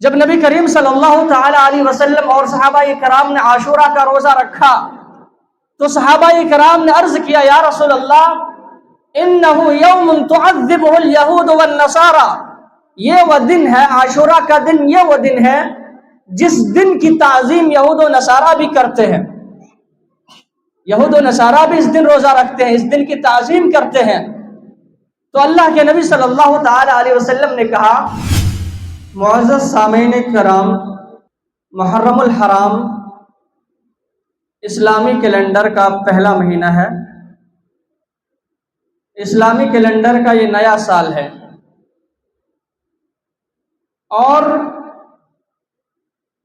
جب نبی کریم صلی اللہ تعالی علیہ وسلم اور صحابہ کرام نے عاشورہ کا روزہ رکھا تو صحابہ کرام نے عرض کیا یا رسول اللہ انہ یوم تعذبہ الیہود والنصارى، یہ وہ دن ہے، عاشورہ کا دن یہ وہ دن ہے جس دن کی تعظیم یہود و نصارہ بھی کرتے ہیں۔ یہود و نصارہ بھی اس دن روزہ رکھتے ہیں، اس دن کی تعظیم کرتے ہیں۔ تو اللہ کے نبی صلی اللہ تعالی علیہ وسلم نے کہا، معزز سامعین کرام، محرم الحرام اسلامی کیلنڈر کا پہلا مہینہ ہے، اسلامی کیلنڈر کا یہ نیا سال ہے، اور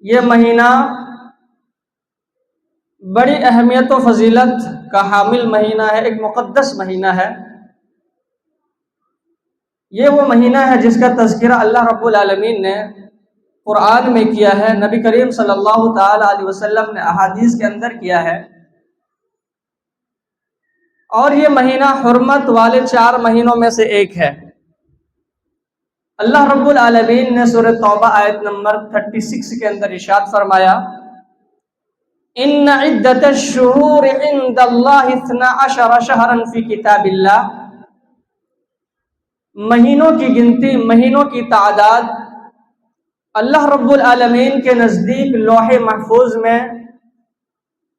یہ مہینہ بڑی اہمیت و فضیلت کا حامل مہینہ ہے، ایک مقدس مہینہ ہے۔ یہ وہ مہینہ ہے جس کا تذکرہ اللہ رب العالمین نے قرآن میں کیا ہے، نبی کریم صلی اللہ تعالی علیہ وسلم نے احادیث کے اندر کیا ہے، اور یہ مہینہ حرمت والے 4 مہینوں میں سے ایک ہے۔ اللہ رب العالمین نے سورہ توبہ آیت نمبر 36 کے اندر ارشاد فرمایا، ان عدت الشہور عند اللہ 12 شہرا فی کتاب اللہ، مہینوں کی گنتی، مہینوں کی تعداد اللہ رب العالمین کے نزدیک لوح محفوظ میں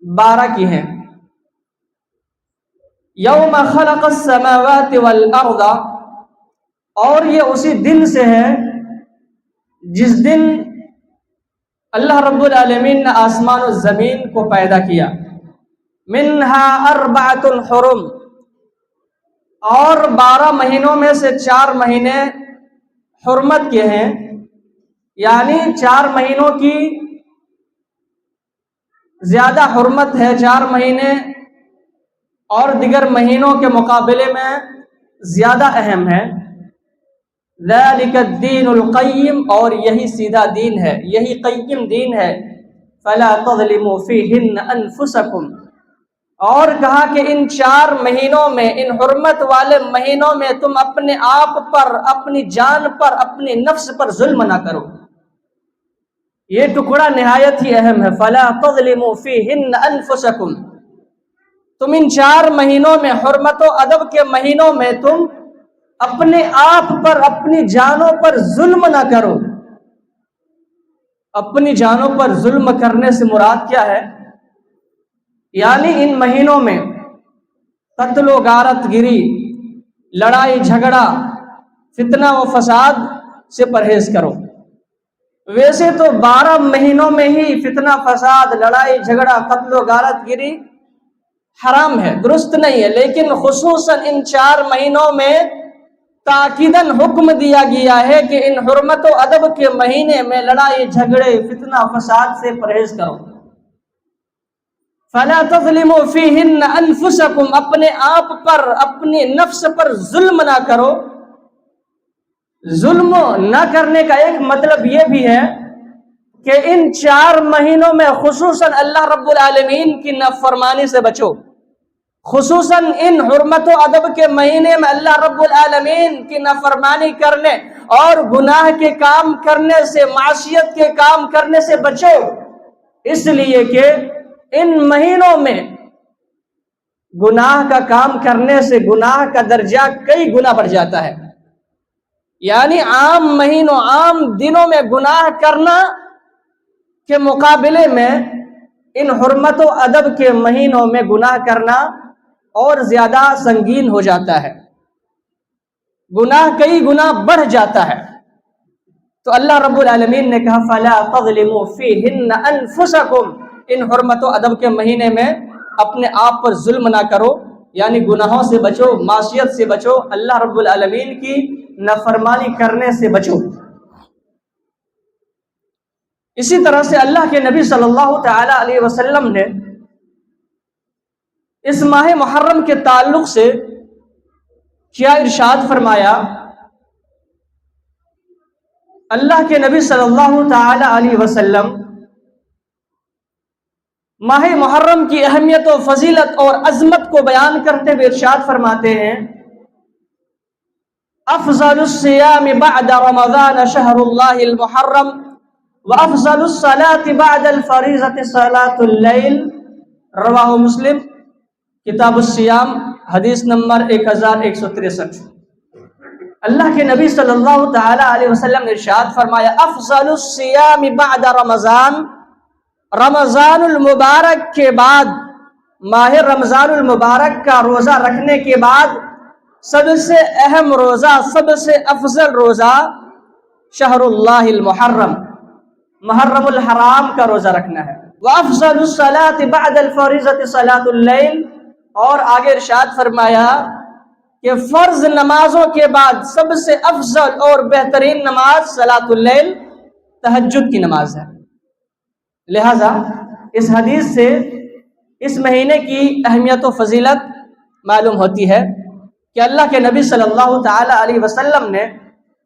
12 کی ہیں۔ یوم خلق السماوات والارض، اور یہ اسی دن سے ہے جس دن اللہ رب العالمین نے آسمان و زمین کو پیدا کیا۔ منہا 4 حرم، اور 12 مہینوں میں سے 4 مہینے حرمت کے ہیں، یعنی 4 مہینوں کی زیادہ حرمت ہے، 4 مہینے اور دیگر مہینوں کے مقابلے میں زیادہ اہم ہے۔ ذالک الدین القیم، اور یہی سیدھا دین ہے، یہی قیم دین ہے۔ فلا تظلموا فیہن انفسکم، اور کہا کہ ان 4 مہینوں میں، ان حرمت والے مہینوں میں تم اپنے آپ پر، اپنی جان پر، اپنے نفس پر ظلم نہ کرو۔ یہ ٹکڑا نہایت ہی اہم ہے، فلا تظلموا فیہن انفسکم، تم ان 4 مہینوں میں، حرمت و ادب کے مہینوں میں تم اپنے آپ پر، اپنی جانوں پر ظلم نہ کرو۔ اپنی جانوں پر ظلم کرنے سے مراد کیا ہے؟ یعنی ان مہینوں میں قتل و غارت گری، لڑائی جھگڑا، فتنہ و فساد سے پرہیز کرو۔ ویسے تو 12 مہینوں میں ہی فتنہ فساد، لڑائی جھگڑا، قتل و غارت گری حرام ہے، درست نہیں ہے، لیکن خصوصاً ان 4 مہینوں میں تاکیداً حکم دیا گیا ہے کہ ان حرمت و ادب کے مہینے میں لڑائی جھگڑے، فتنہ فساد سے پرہیز کرو۔ فلا تظلموا فیہن انفسکم، اپنے آپ پر، اپنے نفس پر ظلم نہ کرو۔ ظلم نہ کرنے کا ایک مطلب یہ بھی ہے کہ ان 4 مہینوں میں خصوصاً اللہ رب العالمین کی نافرمانی سے بچو۔ خصوصاً ان حرمت و ادب کے مہینے میں اللہ رب العالمین کی نافرمانی کرنے اور گناہ کے کام کرنے سے، معصیت کے کام کرنے سے بچو، اس لیے کہ ان مہینوں میں گناہ کا کام کرنے سے گناہ کا درجہ کئی گنا بڑھ جاتا ہے۔ یعنی عام مہینوں، عام دنوں میں گناہ کرنا کے مقابلے میں ان حرمت و ادب کے مہینوں میں گناہ کرنا اور زیادہ سنگین ہو جاتا ہے، گناہ کئی گنا بڑھ جاتا ہے۔ تو اللہ رب العالمین نے کہا فلا تظلموا فیہن انفسکم، ان حرمت و ادب کے مہینے میں اپنے آپ پر ظلم نہ کرو، یعنی گناہوں سے بچو، معصیت سے بچو، اللہ رب العالمین کی نافرمانی کرنے سے بچو۔ اسی طرح سے اللہ کے نبی صلی اللہ تعالی علیہ وسلم نے اس ماہ محرم کے تعلق سے کیا ارشاد فرمایا؟ اللہ کے نبی صلی اللہ تعالی علیہ وسلم ماہ محرم کی اہمیت و فضیلت اور عظمت کو بیان کرتے ہوئے ارشاد فرماتے ہیں، افضل الصیام بعد رمضان شہر اللہ المحرم وأفضل الصلاة بعد الفریضة صلاة اللیل، رواہ مسلم کتاب الصیام حدیث نمبر 1163۔ اللہ کے نبی صلی اللہ تعالی علیہ وسلم نے ارشاد فرمایا افضل الصیام بعد رمضان، رمضان المبارک کے بعد، ماہ رمضان المبارک کا روزہ رکھنے کے بعد سب سے اہم روزہ، سب سے افضل روزہ شہر اللہ المحرم، محرم الحرام کا روزہ رکھنا ہے۔ وَأَفْضَلُ الصَّلَاةِ بَعْدَ الْفَرِيضَةِ صَلَاةُ اللَّيْلِ، اور آگے ارشاد فرمایا کہ فرض نمازوں کے بعد سب سے افضل اور بہترین نماز صلاۃ اللیل، تہجد کی نماز ہے۔ لہذا اس حدیث سے اس مہینے کی اہمیت و فضیلت معلوم ہوتی ہے کہ اللہ کے نبی صلی اللہ تعالی علیہ وسلم نے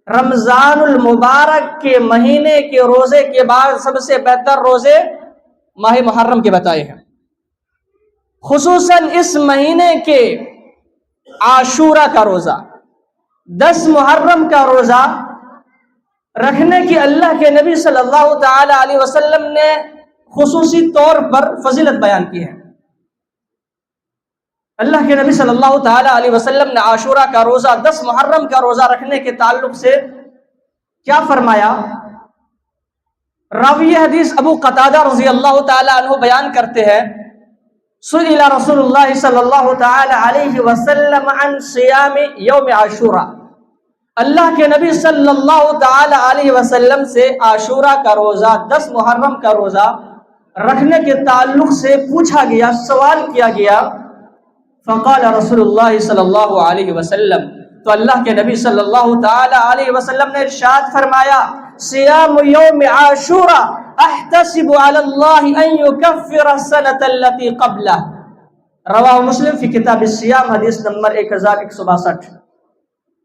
رمضان المبارک کے مہینے کے روزے کے بعد سب سے بہتر روزے ماہ محرم کے بتائے ہیں، خصوصاً اس مہینے کے عاشورہ کا روزہ، 10 محرم کا روزہ رکھنے کی اللہ کے نبی صلی اللہ تعالی علیہ وسلم نے خصوصی طور پر فضیلت بیان کی ہے۔ اللہ کے نبی صلی اللہ تعالی علیہ وسلم نے عاشورہ کا روزہ، 10 محرم کا روزہ رکھنے کے تعلق سے کیا فرمایا؟ راوی حدیث ابو قتادہ رضی اللہ تعالی عنہ بیان کرتے ہیں سئل رسول اللہ صلی اللہ تعالی علیہ وسلم عن صیام یوم عاشورہ، اللہ کے نبی صلی اللہ تعالی علیہ وسلم سے عاشورہ کا روزہ، 10 محرم کا روزہ رکھنے کے تعلق سے پوچھا گیا، سوال کیا گیا۔ فقال رسول اللہ صلی اللہ علیہ وسلم، تو اللہ کے نبی صلی اللہ تعالی علیہ وسلم نے ارشاد فرمایا صیام یوم عاشورہ احتسب علی اللہ ان یکفر السنۃ التي قبلہ، رواہ مسلم فی کتاب الصیام حدیث نمبر 1162۔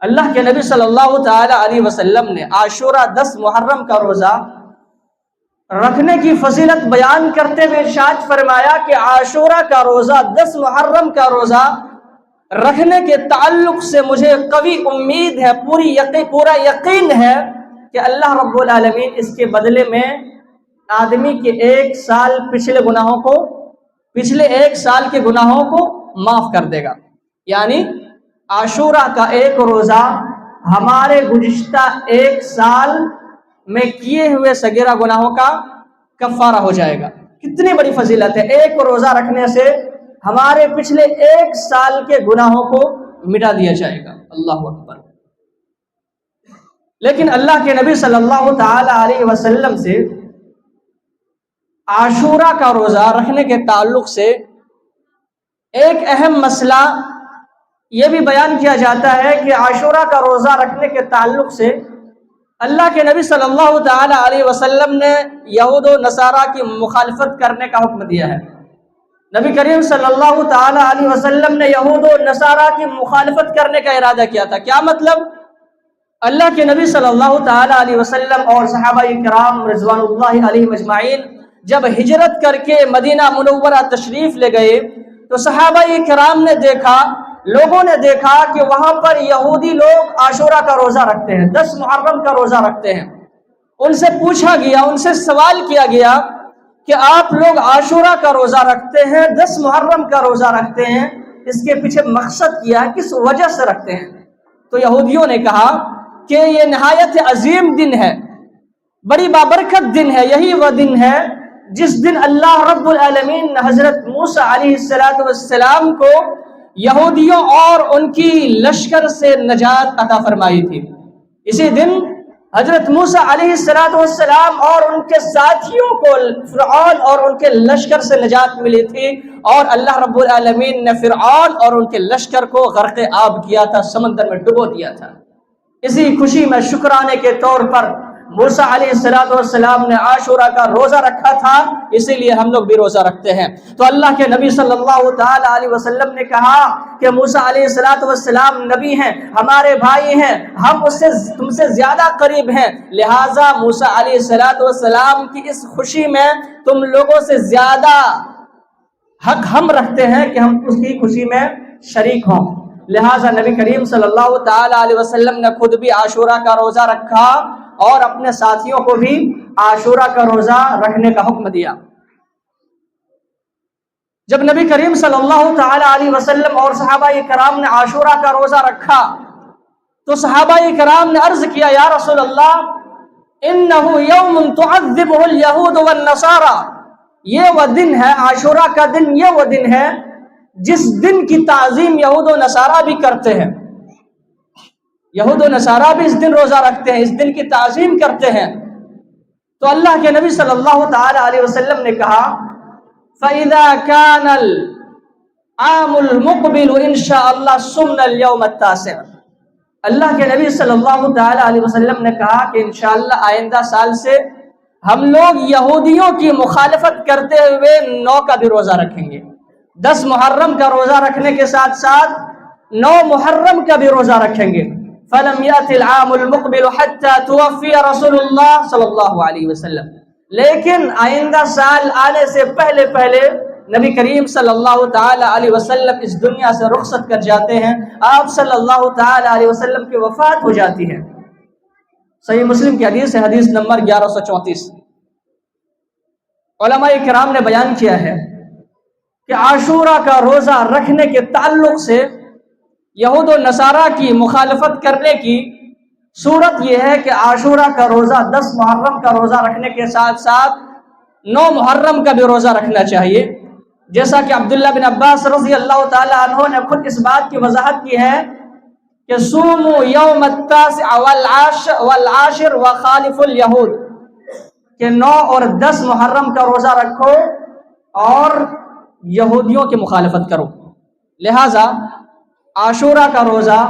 اللہ کے نبی صلی اللہ تعالی علیہ وسلم نے عاشورہ 10 محرم کا روزہ رکھنے کی فضیلت بیان کرتے ہوئے ارشاد فرمایا کہ عاشورہ کا روزہ، 10 محرم کا روزہ رکھنے کے تعلق سے مجھے قوی امید ہے، پورا یقین ہے کہ اللہ رب العالمین اس کے بدلے میں آدمی کے 1 سال پچھلے 1 سال کے گناہوں کو معاف کر دے گا۔ یعنی عاشورہ کا ایک روزہ ہمارے گزشتہ 1 سال میں کیے ہوئے صغیرہ گناہوں کا کفارہ ہو جائے گا۔ کتنی بڑی فضیلت ہے، ایک روزہ رکھنے سے ہمارے پچھلے 1 سال کے گناہوں کو مٹا دیا جائے گا۔ اللہ اکبر۔ لیکن اللہ کے نبی صلی اللہ تعالی علیہ وسلم سے عاشورہ کا روزہ رکھنے کے تعلق سے ایک اہم مسئلہ یہ بھی بیان کیا جاتا ہے کہ عاشورہ کا روزہ رکھنے کے تعلق سے اللہ کے نبی صلی اللہ تعالی علیہ وسلم نے یہود و نصارہ کی مخالفت کرنے کا حکم دیا ہے۔ نبی کریم صلی اللہ تعالی علیہ وسلم نے یہود و نصارہ کی مخالفت کرنے کا ارادہ کیا تھا۔ کیا مطلب؟ اللہ کے نبی صلی اللہ تعالی علیہ وسلم اور صحابہ کرام رضوان اللہ علیہم اجمعین جب ہجرت کر کے مدینہ منورہ تشریف لے گئے تو صحابہ کرام نے دیکھا، لوگوں نے دیکھا کہ وہاں پر یہودی لوگ عاشورہ کا روزہ رکھتے ہیں، 10 محرم کا روزہ رکھتے ہیں۔ ان سے پوچھا گیا، ان سے سوال کیا گیا کہ آپ لوگ عاشورہ کا روزہ رکھتے ہیں، 10 محرم کا روزہ رکھتے ہیں، اس کے پیچھے مقصد کیا ہے، کس وجہ سے رکھتے ہیں؟ تو یہودیوں نے کہا کہ یہ نہایت عظیم دن ہے، بڑی بابرکت دن ہے، یہی وہ دن ہے جس دن اللہ رب العالمین نے حضرت موسیٰ علیہ السلام کو یہودیوں اور ان کی لشکر سے نجات عطا فرمائی تھی۔ اسی دن حضرت موسیٰ علیہ السلام اور ان کے ساتھیوں کو فرعون اور ان کے لشکر سے نجات ملی تھی، اور اللہ رب العالمین نے فرعون اور ان کے لشکر کو غرق آب کیا تھا، سمندر میں ڈبو دیا تھا۔ اسی خوشی میں شکرانے کے طور پر موسیٰ علیہ السلام نے عاشورہ کا روزہ رکھا تھا، اسی لیے ہم لوگ بھی روزہ رکھتے ہیں۔ تو اللہ کے نبی صلی اللہ تعالی علیہ وسلم نے کہا کہ موسیٰ علیہ السلام نبی ہیں، ہمارے بھائی ہیں، ہم تم سے زیادہ قریب ہیں، لہٰذا موسیٰ علیہ السلام کی اس خوشی میں تم لوگوں سے زیادہ حق ہم رکھتے ہیں کہ ہم اس کی خوشی میں شریک ہوں۔ لہٰذا نبی کریم صلی اللہ تعالی علیہ وسلم نے خود بھی عاشورہ کا روزہ رکھا اور اپنے ساتھیوں کو بھی عاشورہ کا روزہ رکھنے کا حکم دیا۔ جب نبی کریم صلی اللہ تعالی علیہ وسلم اور صحابہ کرام نے عاشورہ کا روزہ رکھا تو صحابہ کرام نے عرض کیا یا رسول اللہ انہ یوم تعذبہ الیہود والنصارى، یہ وہ دن ہے، عاشورہ کا دن یہ وہ دن ہے جس دن کی تعظیم یہود و نصارہ بھی کرتے ہیں۔ یہود و نصارہ بھی اس دن روزہ رکھتے ہیں، اس دن کی تعظیم کرتے ہیں۔ تو اللہ کے نبی صلی اللہ تعالی علیہ وسلم نے کہا فَإِذَا كَانَ الْعَامُ الْمُقْبِلُ إِنْ شَاءَ اللَّهُ صُمْنَا الْيَوْمَ التَّاسِعَ۔ اللہ کے نبی صلی اللہ تعالی علیہ وسلم نے کہا کہ انشاءاللہ آئندہ سال سے ہم لوگ یہودیوں کی مخالفت کرتے ہوئے 9 کا بھی روزہ رکھیں گے۔ 10 محرم کا روزہ رکھنے کے ساتھ ساتھ 9 محرم کا بھی روزہ رکھیں گے۔ فَلَمْ يَأْتِ الْعَامُ الْمُقْبِلُ حَتَّى تُوَفِّيَ رَسُولُ اللَّهِ صلی اللہ علیہ وسلم، لیکن آئندہ سال آنے سے پہلے نبی کریم صلی اللہ تعالی علیہ وسلم اس دنیا سے رخصت کر جاتے ہیں، آپ صلی اللہ تعالی علیہ وسلم کی وفات ہو جاتی ہے۔ صحیح مسلم کی حدیث ہے، حدیث نمبر 1134۔ علماء کرام نے بیان کیا ہے کہ عاشورہ کا روزہ رکھنے کے تعلق سے یہود و نصارہ کی مخالفت کرنے کی صورت یہ ہے کہ عاشورہ کا روزہ 10 محرم کا روزہ رکھنے کے ساتھ ساتھ 9 محرم کا بھی روزہ رکھنا چاہیے، جیسا کہ عبداللہ بن عباس رضی اللہ تعالی عنہ نے خود اس بات کی وضاحت کی ہے کہ صوموا یوم التاسع والعاشر وخالفوا الیہود، کہ 9 اور 10 محرم کا روزہ رکھو اور یہودیوں کی مخالفت کرو۔ لہٰذا عاشورہ کا روزہ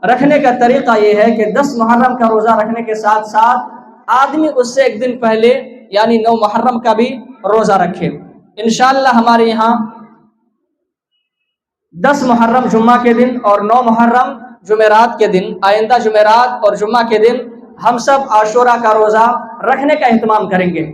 رکھنے کا طریقہ یہ ہے کہ 10 محرم کا روزہ رکھنے کے ساتھ ساتھ آدمی اس سے ایک دن پہلے یعنی 9 محرم کا بھی روزہ رکھے۔ انشاءاللہ ہمارے یہاں 10 محرم جمعہ کے دن اور 9 محرم جمعرات کے دن، آئندہ جمعرات اور جمعہ کے دن ہم سب عاشورہ کا روزہ رکھنے کا اہتمام کریں گے۔